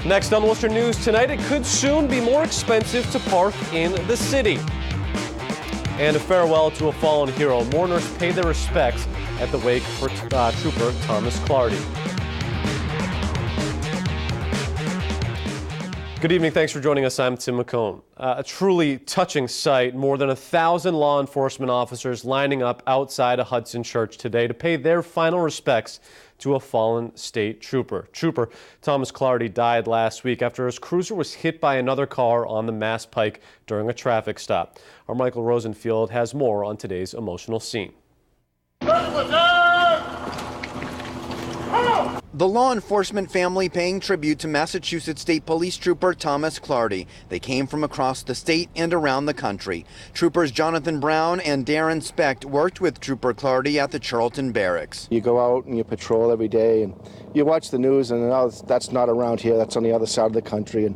Next on Worcester News tonight, it could soon be more expensive to park in the city. And a farewell to a fallen hero. Mourners pay their respects at the wake for Trooper Thomas Clardy. Good evening. Thanks for joining us. I'm Tim McCone. A truly touching sight. More than 1,000 law enforcement officers lining up outside a Hudson church today to pay their final respects to a fallen state trooper. Trooper Thomas Clardy died last week after his cruiser was hit by another car on the Mass Pike during a traffic stop. Our Michael Rosenfield has more on today's emotional scene. The law enforcement family paying tribute to Massachusetts State Police Trooper Thomas Clardy. They came from across the state and around the country. Troopers Jonathan Brown and Darren Specht worked with Trooper Clardy at the Charlton Barracks. You go out and you patrol every day and you watch the news and that's not around here, that's on the other side of the country.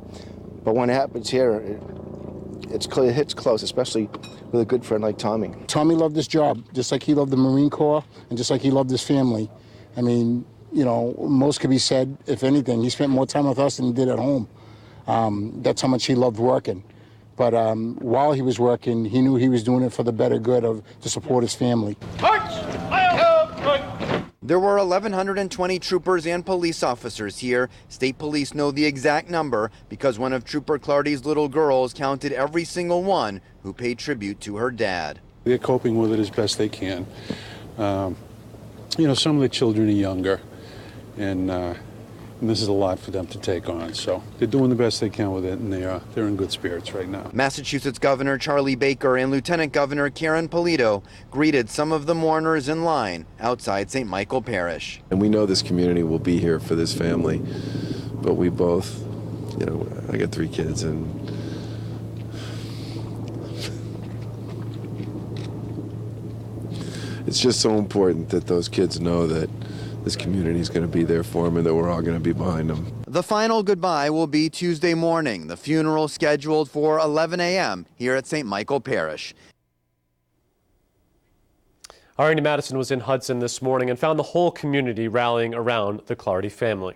But when it happens here, it hits close, especially with a good friend like Tommy. Tommy loved his job, just like he loved the Marine Corps and just like he loved his family. I mean, you know, most could be said, if anything. He spent more time with us than he did at home. That's how much he loved working. But while he was working, he knew he was doing it for the better good to support his family. There were 1,120 troopers and police officers here. State police know the exact number because one of Trooper Clardy's little girls counted every single one who paid tribute to her dad. They're coping with it as best they can. You know, some of the children are younger. And this is a lot for them to take on. So they're doing the best they can with it, and they're in good spirits right now. Massachusetts Governor Charlie Baker and Lieutenant Governor Karen Polito greeted some of the mourners in line outside St. Michael Parish. And we know this community will be here for this family, but we both, you know, I got 3 kids, and it's just so important that those kids know that this community is going to be there for them and that we're all going to be behind them. The final goodbye will be Tuesday morning. The funeral scheduled for 11 a.m. here at St. Michael Parish. Our Andy Madison was in Hudson this morning and found the whole community rallying around the Clardy family.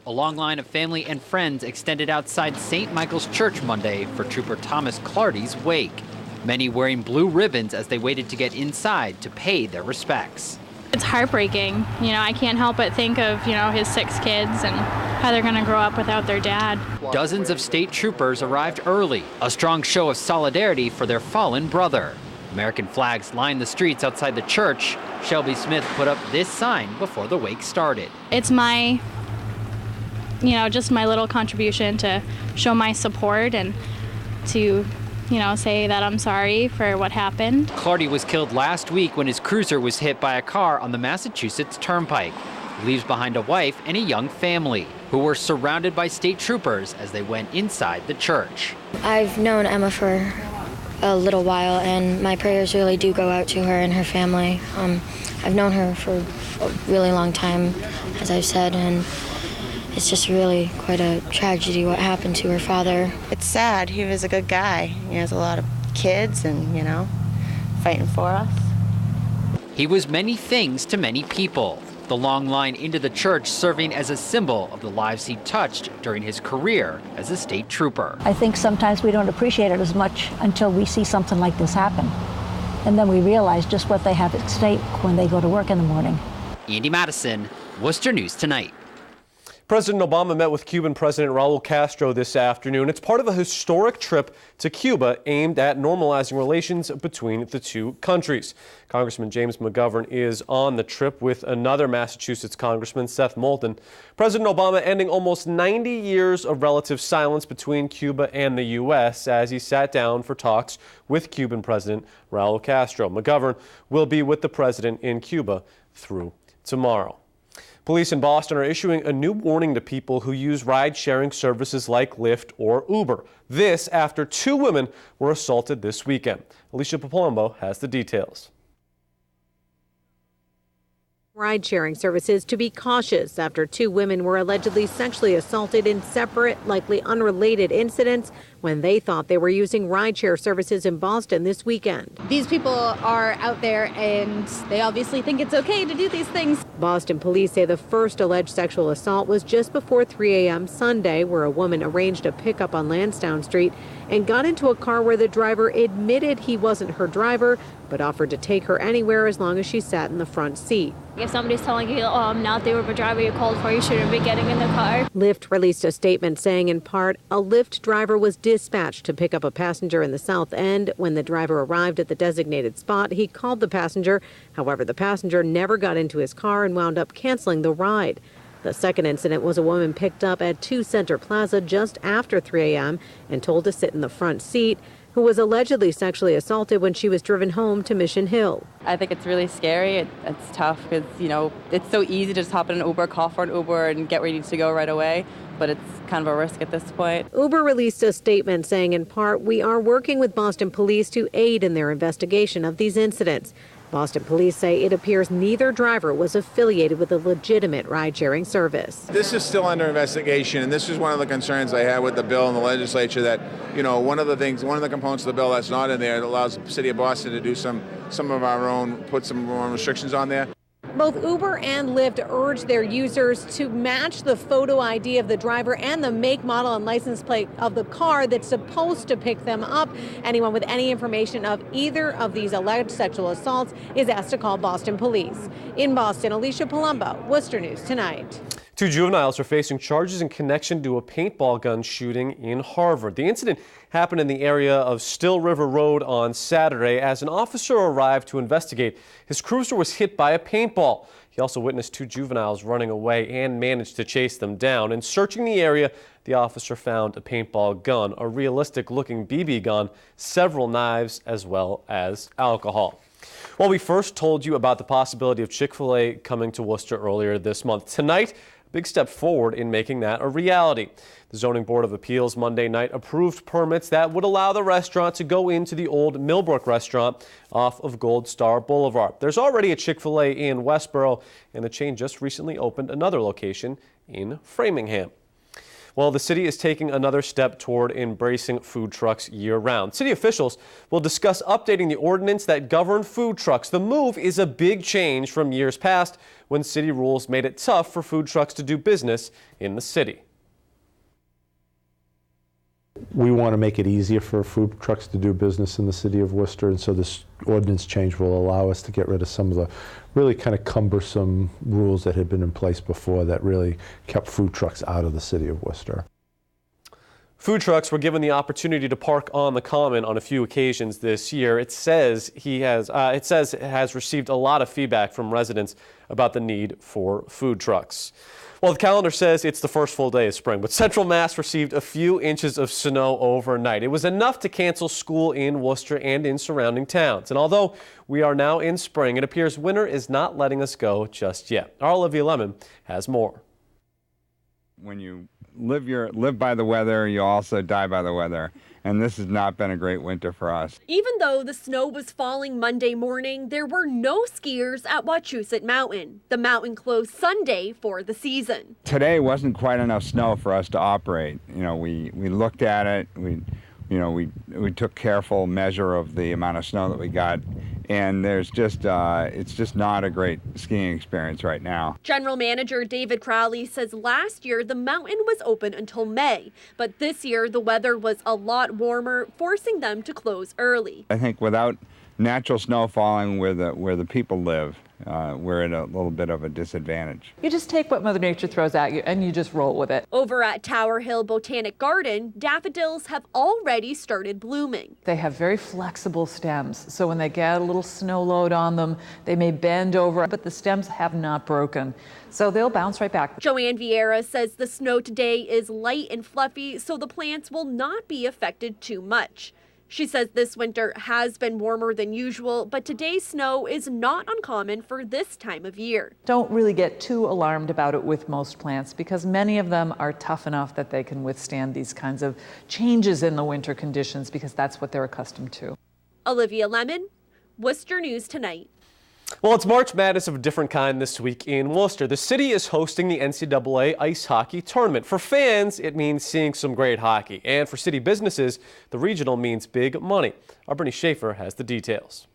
A long line of family and friends extended outside St. Michael's Church Monday for Trooper Thomas Clardy's wake. Many wearing blue ribbons as they waited to get inside to pay their respects. It's heartbreaking. You know, I can't help but think of, you know, his 6 kids and how they're going to grow up without their dad. Dozens of state troopers arrived early, a strong show of solidarity for their fallen brother. American flags lined the streets outside the church. Shelby Smith put up this sign before the wake started. It's my, you know, just my little contribution to show my support and to, you know, say that I'm sorry for what happened. Clardy was killed last week when his cruiser was hit by a car on the Massachusetts Turnpike. He leaves behind a wife and a young family who were surrounded by state troopers as they went inside the church. I've known Emma for a little while, and my prayers really do go out to her and her family. I've known her for a really long time, as I've said, and it's just really quite a tragedy what happened to her father. It's sad. He was a good guy. He has a lot of kids and, you know, fighting for us. He was many things to many people. The long line into the church serving as a symbol of the lives he touched during his career as a state trooper. I think sometimes we don't appreciate it as much until we see something like this happen. And then we realize just what they have at stake when they go to work in the morning. Andy Madison, Worcester News Tonight. President Obama met with Cuban President Raul Castro this afternoon. It's part of a historic trip to Cuba aimed at normalizing relations between the two countries. Congressman James McGovern is on the trip with another Massachusetts Congressman, Seth Moulton. President Obama ending almost 90 years of relative silence between Cuba and the U.S. as he sat down for talks with Cuban President Raul Castro. McGovern will be with the president in Cuba through tomorrow. Police in Boston are issuing a new warning to people who use ride-sharing services like Lyft or Uber. This after 2 women were assaulted this weekend. Alicia Papalombo has the details. Ride-sharing services to be cautious after 2 women were allegedly sexually assaulted in separate, likely unrelated incidents when they thought they were using rideshare services in Boston this weekend. These people are out there and they obviously think it's okay to do these things. Boston police say the first alleged sexual assault was just before 3 a.m. Sunday, where a woman arranged a pickup on Lansdowne Street and got into a car where the driver admitted he wasn't her driver, but offered to take her anywhere as long as she sat in the front seat. If somebody's telling you, oh, I'm not the Uber driver you called for, you shouldn't be getting in the car. Lyft released a statement saying, in part, a Lyft driver was dispatched to pick up a passenger in the South End. When the driver arrived at the designated spot, he called the passenger. However, the passenger never got into his car and wound up canceling the ride. The second incident was a woman picked up at 2 Center Plaza just after 3 a.m. and told to sit in the front seat, who was allegedly sexually assaulted when she was driven home to Mission Hill. I think it's really scary. It's tough because, it's so easy to just hop in an Uber, call for an Uber, and get ready to go right away. But it's kind of a risk at this point. Uber released a statement saying, in part, we are working with Boston police to aid in their investigation of these incidents. Boston police say it appears neither driver was affiliated with a legitimate ride-sharing service. This is still under investigation, and this is one of the concerns I had with the bill in the legislature, that, one of the components of the bill that's not in there that allows the city of Boston to do some of our own, put some more restrictions on there. Both Uber and Lyft urge their users to match the photo ID of the driver and the make, model, and license plate of the car that's supposed to pick them up. Anyone with any information of either of these alleged sexual assaults is asked to call Boston police. In Boston, Alicia Palumbo, Worcester News Tonight. 2 juveniles are facing charges in connection to a paintball gun shooting in Harvard. The incident happened in the area of Still River Road on Saturday. As an officer arrived to investigate, his cruiser was hit by a paintball. He also witnessed 2 juveniles running away and managed to chase them down. In searching the area, the officer found a paintball gun, a realistic-looking BB gun, several knives, as well as alcohol. Well, we first told you about the possibility of Chick-Fil-A coming to Worcester earlier this month. Tonight, big step forward in making that a reality. The Zoning Board of Appeals Monday night approved permits that would allow the restaurant to go into the old Millbrook restaurant off of Gold Star Boulevard. There's already a Chick-fil-A in Westboro, and the chain just recently opened another location in Framingham. Well, the city is taking another step toward embracing food trucks year-round. City officials will discuss updating the ordinance that govern food trucks. The move is a big change from years past when city rules made it tough for food trucks to do business in the city. We want to make it easier for food trucks to do business in the city of Worcester, and so this ordinance change will allow us to get rid of some of the really kind of cumbersome rules that had been in place before that really kept food trucks out of the city of Worcester. Food trucks were given the opportunity to park on the Common on a few occasions this year. It says it has received a lot of feedback from residents about the need for food trucks. Well, the calendar says it's the first full day of spring, but Central Mass received a few inches of snow overnight. It was enough to cancel school in Worcester and in surrounding towns. And although we are now in spring, it appears winter is not letting us go just yet. Our Olivia Lemon has more. When you live by the weather, you also die by the weather. And this has not been a great winter for us. Even though the snow was falling Monday morning, there were no skiers at Wachusett Mountain. The mountain closed Sunday for the season. Today wasn't quite enough snow for us to operate. We looked at it. We took careful measure of the amount of snow that we got, and it's just not a great skiing experience right now. General Manager David Crowley says last year the mountain was open until May, but this year the weather was a lot warmer, forcing them to close early. I think without natural snow falling where the people live, we're at a little bit of a disadvantage. You just take what Mother Nature throws at you and you just roll with it. Over at Tower Hill Botanic Garden, daffodils have already started blooming. They have very flexible stems, so when they get a little snow load on them, they may bend over, but the stems have not broken, so they'll bounce right back. Joanne Vieira says the snow today is light and fluffy, so the plants will not be affected too much. She says this winter has been warmer than usual, but today's snow is not uncommon for this time of year. Don't really get too alarmed about it with most plants because many of them are tough enough that they can withstand these kinds of changes in the winter conditions because that's what they're accustomed to. Olivia Lemon, Worcester News Tonight. Well, it's March Madness of a different kind this week in Worcester. The city is hosting the NCAA ice hockey tournament. For fans, it means seeing some great hockey. And for city businesses, the regional means big money. Our Brittany Schaefer has the details.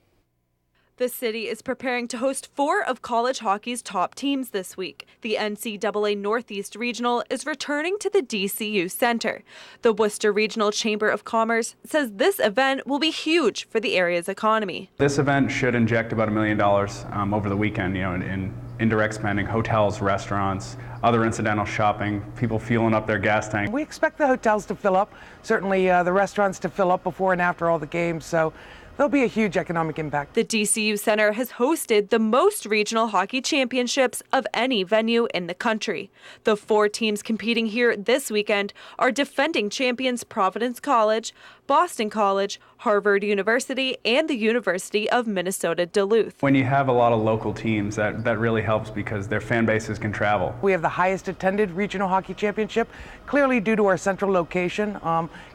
The city is preparing to host 4 of college hockey's top teams this week. The NCAA Northeast Regional is returning to the DCU Center. The Worcester Regional Chamber of Commerce says this event will be huge for the area's economy. This event should inject about $1 million over the weekend, in indirect spending, hotels, restaurants, other incidental shopping, people fueling up their gas tank. We expect the hotels to fill up, certainly the restaurants to fill up before and after all the games. So there'll be a huge economic impact. The DCU Center has hosted the most regional hockey championships of any venue in the country. The 4 teams competing here this weekend are defending champions Providence College, Boston College, Harvard University, and the University of Minnesota Duluth. When you have a lot of local teams, that really helps because their fan bases can travel. We have the highest attended regional hockey championship, clearly due to our central location.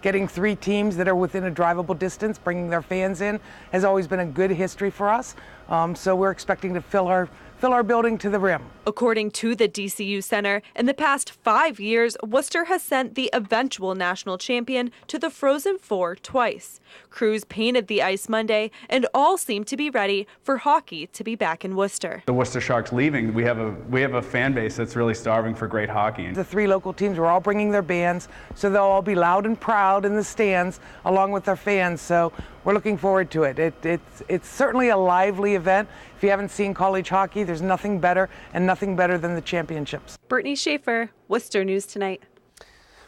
Getting 3 teams that are within a drivable distance, bringing their fans in, has always been a good history for us. So we're expecting to fill our building to the rim. According to the DCU Center, in the past 5 years, Worcester has sent the eventual national champion to the Frozen Four twice. Crews painted the ice Monday, and all seem to be ready for hockey to be back in Worcester. The Worcester Sharks leaving, we have a fan base that's really starving for great hockey. The 3 local teams are all bringing their bands, so they'll all be loud and proud in the stands along with their fans. So we're looking forward to it. It's certainly a lively event. If you haven't seen college hockey, there's nothing better than the championships. Brittany Schaefer, Worcester News Tonight.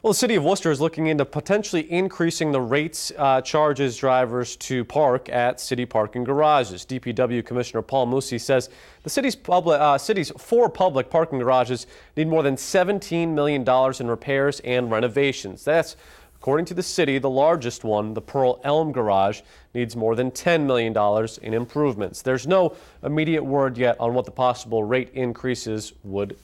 Well, the city of Worcester is looking into potentially increasing the rates charges drivers to park at city parking garages. DPW Commissioner Paul Musi says the city's 4 public parking garages need more than $17 million in repairs and renovations. That's according to the city. The largest one, the Pearl Elm Garage, needs more than $10 million in improvements. There's no immediate word yet on what the possible rate increases would